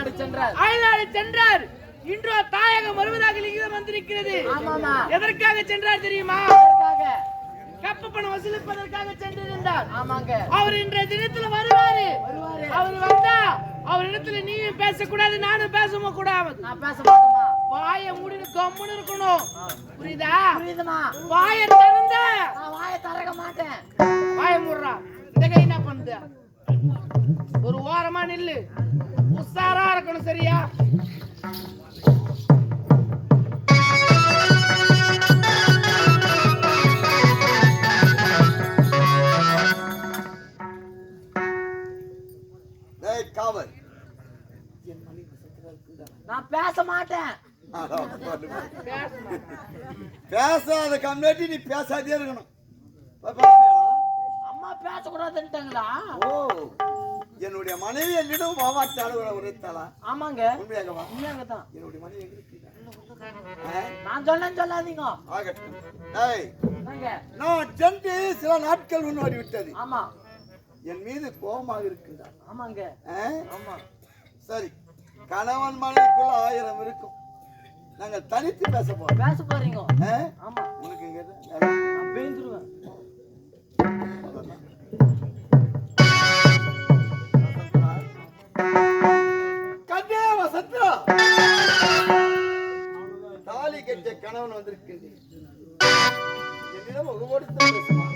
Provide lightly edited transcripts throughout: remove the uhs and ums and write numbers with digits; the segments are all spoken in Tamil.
அயல்நாடு சென்றார். இன்றோ தாயகம் வருவதாக லிகிதம் வந்திருக்கிறது. எதற்காக சென்றார் தெரியுமா? கப்பு பணம் வசூலிப்பதற்காக சென்றிருந்தார். அவர் இன்றைய தினத்துல வருவாரு. அவர் வந்தா அவரிடத்துல நீயும் பேசக்கூடாது, நானும் பேசவும் கூடாது. நான் பேச மாட்டேமா. வாயை மூடிட்டு கம்முன்னு இருக்கணும். புரியுதா? புரியுதுமா. வாயை திறந்த நான் வாயை திறக்க மாட்டேன். வாயை மூடுறா. இந்த கை என்ன பண்ணுது? ஒரு ஓரமா நில்லு. உஷாரா இருக்கணும். சரியா? காவல். நான் பேச மாட்டேன். பேசாத கம்யூனிட்டி நீ பேசாதே இருக்கணும். அம்மா பேசக்கூடாதுன்ட்டாங்களா? ஓ, என்னுடைய மனைவி என்னிடம் வாவாட்டாள உரைத்தாளா? ஆமாங்க. உண்மையாகவா? உண்மையாகத்தான். என்னுடைய மனைவி எங்க இருக்கு? நான் சொன்னேன்னு சொல்லாதீங்க. ஆகட்டும். நான் சென்று சில நாட்கள் முன்னாடி விட்டது. ஆமா. என் மீது கோபமாக இருக்குதா? ஆமாங்க. ஆமா. சரி, கணவன் மனைவிக்குள்ள 1000 இருக்கும். நாங்கள் தனித்து பேச போறோம். பேச போறீங்க? ஆமா. உனக்கு இங்க நான் பேந்துருவேன். கண்ணே வசந்தா, தாலி கட்ட கணவன் வந்திருக்கின்றேன். என்னிடம் ஒரு கொடுத்த பேசுமா?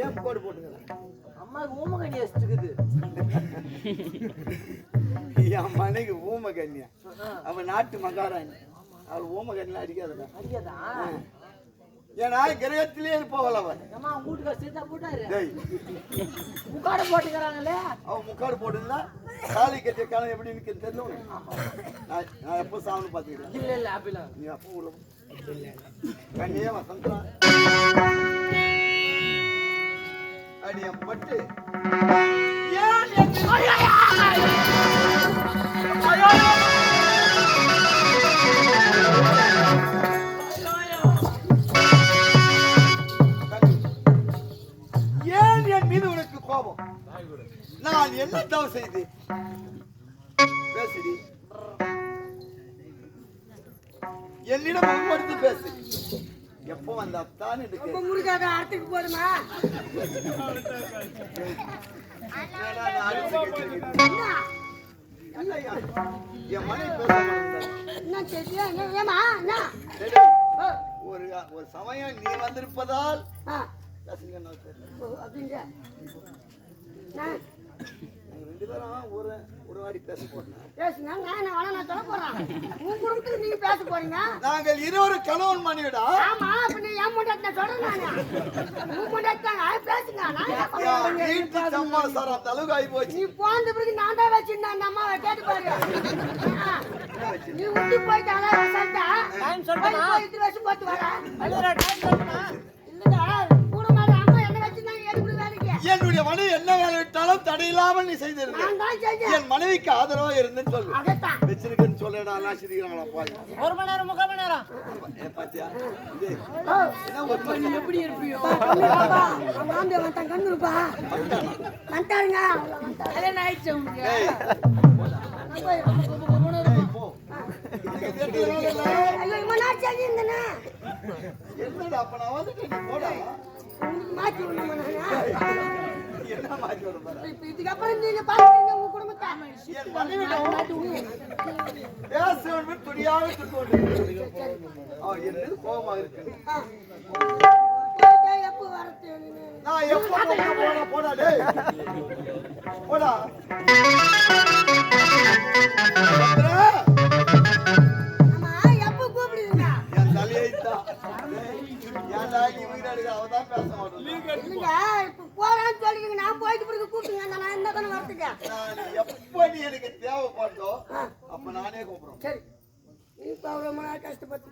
ஏன் கோடு போட்டுக்கிறேன்? அம்மாவுக்கு ஊமகண்ணி வச்சுக்குது. என் மனைக்கு ஊமகன்யா. அவன் நாட்டு மகாராணி. அவள் ஊமகன்லாம் அடிக்காதா? அடிக்காதா? ஏன்னா கிரகத்திலே இருப்பவள் அவன். அம்மா வீட்டுக்கு சீதா போட்டாரு. முக்காடு போட்டுக்கிறாங்களே. அவன் முக்காடு போட்டுங்களா? தாலி கட்டிய காலம் எப்படி நிற்க தெரியல. நான் எப்போ சாவன்னு பார்த்துக்கிறேன். இல்ல இல்ல அப்படிலாம் நீ அப்போ உள்ள கண்ணியே வசந்தா அடியம் பட்டு ஏன் என் மீது உனக்கு கோபம்? நான் என்ன தவறு செய்து? பேசுடி. என்னிடம் முன்மடுத்து பேசு. எப்போ வந்த அத்தான் முருகாத ஆட்டுக்கு போடுமா? என் மனைவி பேச ஒரு சமயம் நீ வந்திருப்பதால் ரெண்டு பேரும் ஒரு வாடி பேச போறேன். நீங்க பேச போறீங்க. நாங்கள் இருவரு கணவன் மனைவிடா. ஆமா, நீ என் முன்னாடி சொல்றேன். வீட்டு சம்மாசாரம் அந்த அளவுக்கு ஆகி போச்சு. நீ போன பிறகு நான் தான் வச்சிருந்தேன். அந்த அம்மாவை கேட்டு பாரு. நீ விட்டு போயிட்டாங்க. வருஷம் போட்டு வர என்னுடைய மனைவி என்ன வேலை விட்டாலும் தடையில்லாமல் நீ செய்திருக்க. என் மனைவிக்கு ஆதரவா இருந்துன்னு சொல்லு. வச்சிருக்கேன்னு சொல்லடா. ஒரு மணி நேரம் 3/4 மணி நேரம் பாத்தியா? எப்படி இருப்பியோ? கண்ணுப்பா கண்டாருங்க. என்னடா அப்ப நான் வந்துட்டு நீ போடா. மாற்றி விடணும். என்ன மாற்றி விட போற? இதுக்கப்புறம் நீங்க பாத்துங்க உங்க குடும்பத்தை. என் மனைவி பேச துணியாக துட்டு என்ன கோபமாக இருக்கு. எப்போ வரது? நான் எப்போ போடா போடா டேய் போடா. அம்மா எப்போ கூப்பிடுவீங்க? என் தலையைத்தா ஏன்டா நீ வீடாடுக அவதான் பேச மாட்டேன். இல்லங்க இப்ப போறான்னு சொல்லிங்க. நான் போயிட்டு பிறகு கூப்பிடுங்க. நான் என்ன பண்ண வரதுங்க? நான் எப்ப நீ எனக்கு தேவைப்பட்டோ அப்ப நானே கூப்பிடுறேன். சரி, இப்ப அவ்வளவு மன கஷ்டப்பட்டு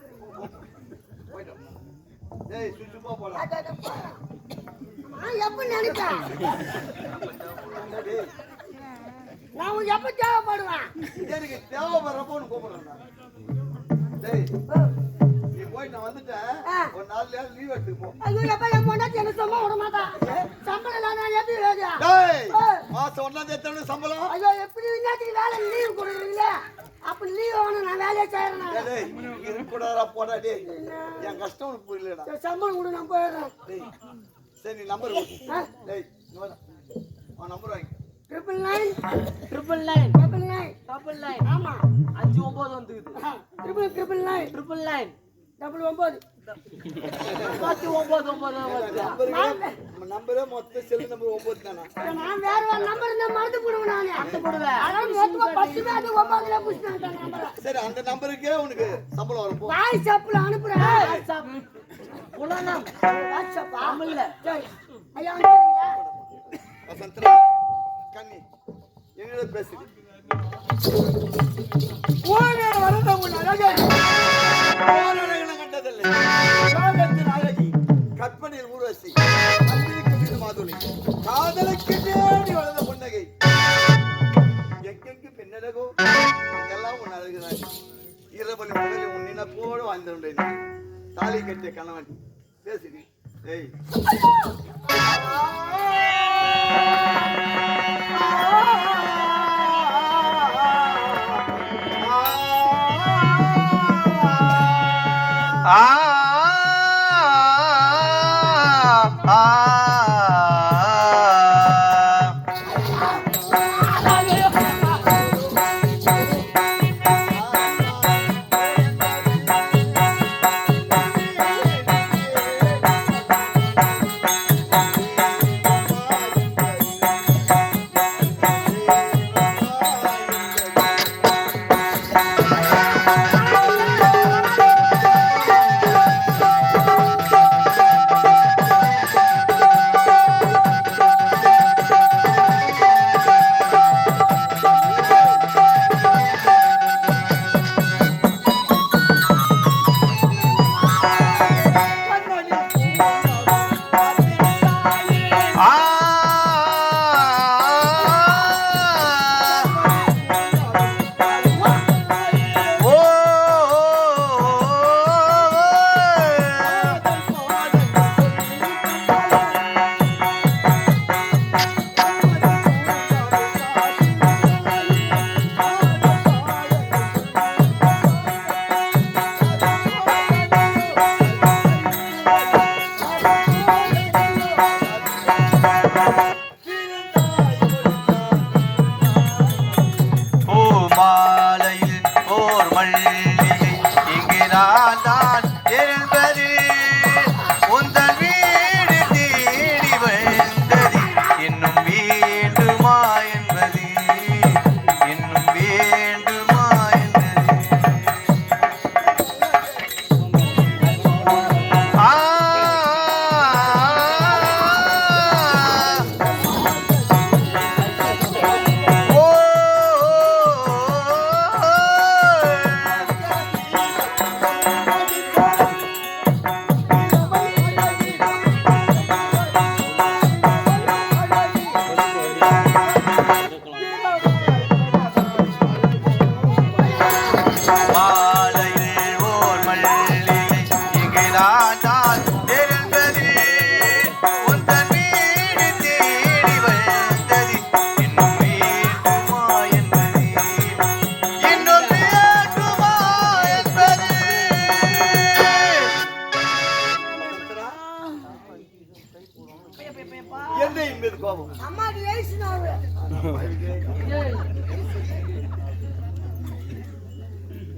போயிட்டோம். டேய் சுச்சுப்பா போடா. எப்ப நினைச்சா நான் உங்களுக்கு எப்ப தேவைப்படுவேன்? எனக்கு தேவைப்படுறப்போ உனக்கு கூப்பிடுறேன். டேய் நீ போய் நான் வந்துட்டேன். ஒரு 4 நாள் லீவ் எடுத்துப்போ. ஐயோ எப்ப என் பொண்டாட்டி எனக்கு சும்மா விட மாட்டா. சம்பளம் நான் எப்படி மாசம் 1ஆம் தேதி சம்பளம். ஐயோ எப்படி இன்னத்துக்கு வேலை லீவ் கொடுக்குறீங்க? அப்ப லீவ் வாங்கணும், நான் வேலையை செய்யறேன். டேய் இது கூடடா போடா டேய். என் கஷ்டம் உனக்கு புரியலடா. சம்பளம் கொடு, நான் போயிடுறேன். டேய் சரி நீ நம்பர் கொடு. டேய் உன் நம்பர் வாங்கி 999 ஆமா 59 வந்துக்குது. 999 99 நம்பரே மொத்த செல் நம்பர் 9 தானா? நான் வேற ஒரு நம்பர் இருந்தா மறந்து போடுவேன் நானு. அதான் மொத்தமா 10 பேர் 9ல புடிச்சாங்க நம்பர். சரி அந்த நம்பருக்கே உனக்கு சம்பளம் வரும் போ. வாட்ஸ்அப்ல அனுப்புறேன். புலனம் வாட்ஸ்அப் தமிழ்ல. சரி ஐயா வந்துறீங்களா? வசந்தரா கண்ணி என்னோட பேசு. ஓனே வரத உன் அழகே. ஓனே கண்டதில்லை. ராகத்தின் அழகி கற்பனையில் ஊர்வசி அன்பிற்கு மீது மாதுளை காதலுக்கு தேடி வளர்ந்த புன்னகை எங்கெங்கு பெண்ணழகோ எல்லாம் உன் அழகுதான். இரவலி முதலில் உன் நினைப்போடு வாழ்ந்துள்ளேன். தாலி கட்டிய கணவன் பேசுகிறேன். ஏய்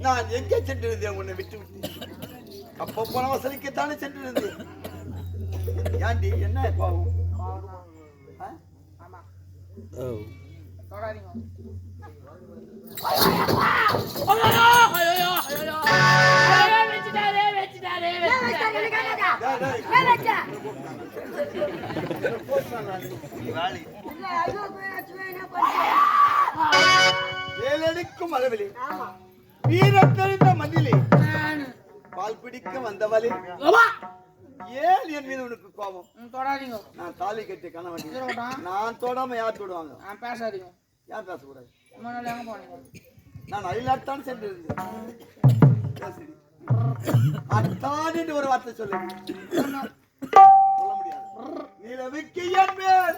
நான் எங்கே சென்றிருந்தேன் உன்னை விட்டு விட்டு? அப்போ போன வசதிக்குத்தானே சென்றிருந்தேன். ஏண்டி என்ன பாவம்? ஏழெடுக்கும் அளவிலே வீரம் தெரிந்த மண்ணிலே பால் பிடிக்க வந்தவளே, ஏன் என் மீது உனக்கு கோபம்? தொடாதீங்க. நான் தாலி கட்டி கணவன். நான் தொடாம யார் தொடுவாங்க? பேசாதீங்க. யார் பேசக்கூடாது? எங்க போனீங்க? நான் அயலாத்தான் சென்றிருந்தேன். அத்தான் என்று ஒரு வார்த்தை சொல்லு. சொல்ல முடியாது. நிலவுக்கு என் மேல்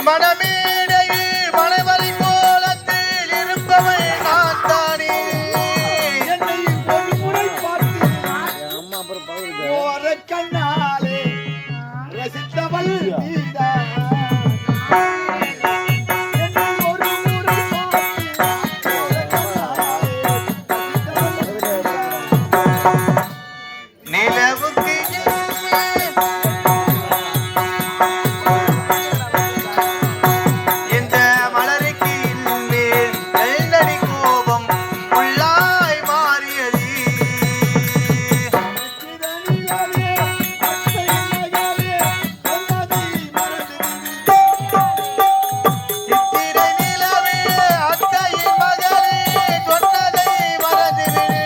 மணமேடையில் மணவரை கோலத்தில் இருப்பவன் நான் தானே. என்னை ஒரு முறை பார்த்து ஓர கண்ணாலே ரசித்தவள் நீதான். என்னை ஒரு முறை பார்த்து ஓர கண்ணாலே நிலவுக்கு இந்த மலருக்கு மேல் நெல்லடி கோபம் உள்ளாய் மாறியது. சிதறியதே அத்தை மகளே சொன்னதை மறந்திருந்தேன். சித்திரை நிலவே அத்தையின் மகளே சொன்னதை மறந்திருந்தேன்.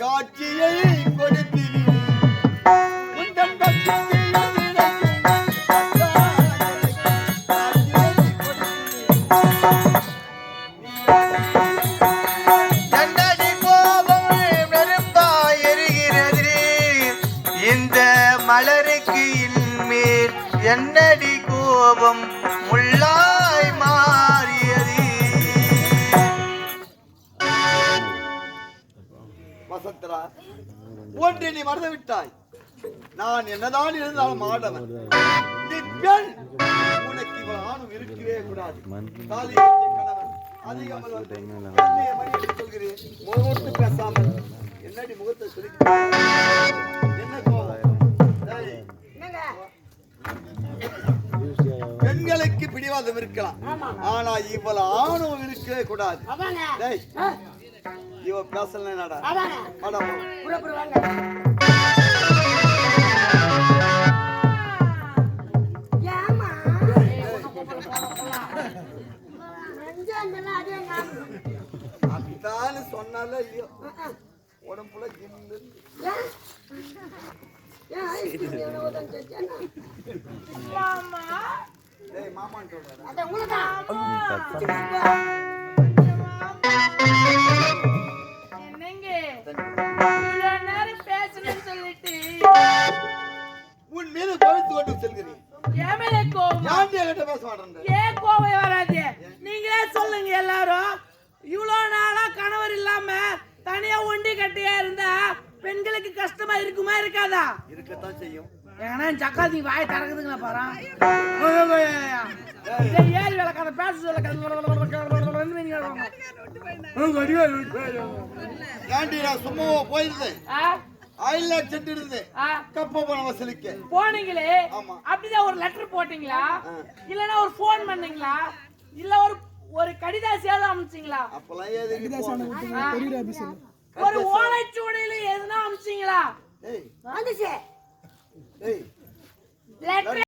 காட்சியை கொடுத்தீர்கள் உந்தன் பக்தியை நினைக்கும் காட்சியை கொடுத்தீர்கள் என்னடி கோபம் நெருப்பாய் எரிகிறது இந்த மலருக்கு மேல் என்னடி கோபம் முள்ளாய் மாறியது. வசந்தரா ஒன்றை நீ மறந்து விட்டாய். நான் என்னதான் இருந்தாலும் ஆடவன். நீ பெண். உனக்கு இவள் ஆணும் இருக்கவே கூடாது. தாலி கட்டிய கணவன் அதிகமல் வந்து என்னை மறியடித்து சொல்கிறேன். முகமூர்த்தி பேசாமல் என்னடி முகத்தை சுருக்கி என்ன கோபம்? டேய், பெண்களுக்கு பிடிவாதம் இருக்கலாம், ஆனா இவள் ஆணும் இருக்கவே கூடாது. அதானே டேய், இவ பேசல நடா அதானே மேடம் புறப்படு வாங்க ஏமா நெஞ்சங்கெல்லாம் அதே ஞாபகம். அத்தான்னு சொன்னால இல்லையோ உடம்புல ஜின்னு ஏன்? ஏன் ஐஸ்கிரீம் எவ்வளவு தான் கேட்டேன்னா? டேய் மாமான்னு சொல்றாரு. அதான் உங்களுதான். என்னங்க இவ்வளவு நேரம் பேசணும்னு சொல்லிட்டு உன் மீது கோவித்து கொண்டு செல்கிறேன். என் மேல கோவம் யாண்டி என்கிட்ட பேச மாட்டேன். ஏன் கோவம் வராது? நீங்களே சொல்லுங்க எல்லாரும். இவ்வளவு நாளா கணவர் இல்லாம தனியா ஒண்டி கட்டியா இருந்தா பெண்களுக்கு கஷ்டமா இருக்குமா இருக்காதா? இருக்கத்தான் செய்யும். ஏன்னா சக்காத்தி வாய் திறக்குதுங்களா பாரு. ஏழு விளக்காத பேச யாண்டி நான் சும்மாவா போயிருந்தேன். ஆயில்ல சென்று இருந்தேன். கப்ப பணம் வசூலிக்க போனீங்களே, ஆமா. அப்படிதான் ஒரு லெட்டர் போட்டீங்களா? இல்லன்னா ஒரு போன் பண்ணீங்களா? இல்ல ஒரு கடிதாசியாவது அமைச்சீங்களா? அப்பெல்லாம் எதுக்கு ஒரு ஓலைச்சுவடியில எதுனா அமைச்சீங்களா? ஏய் வந்துச்சு ஏய் லெட்டர்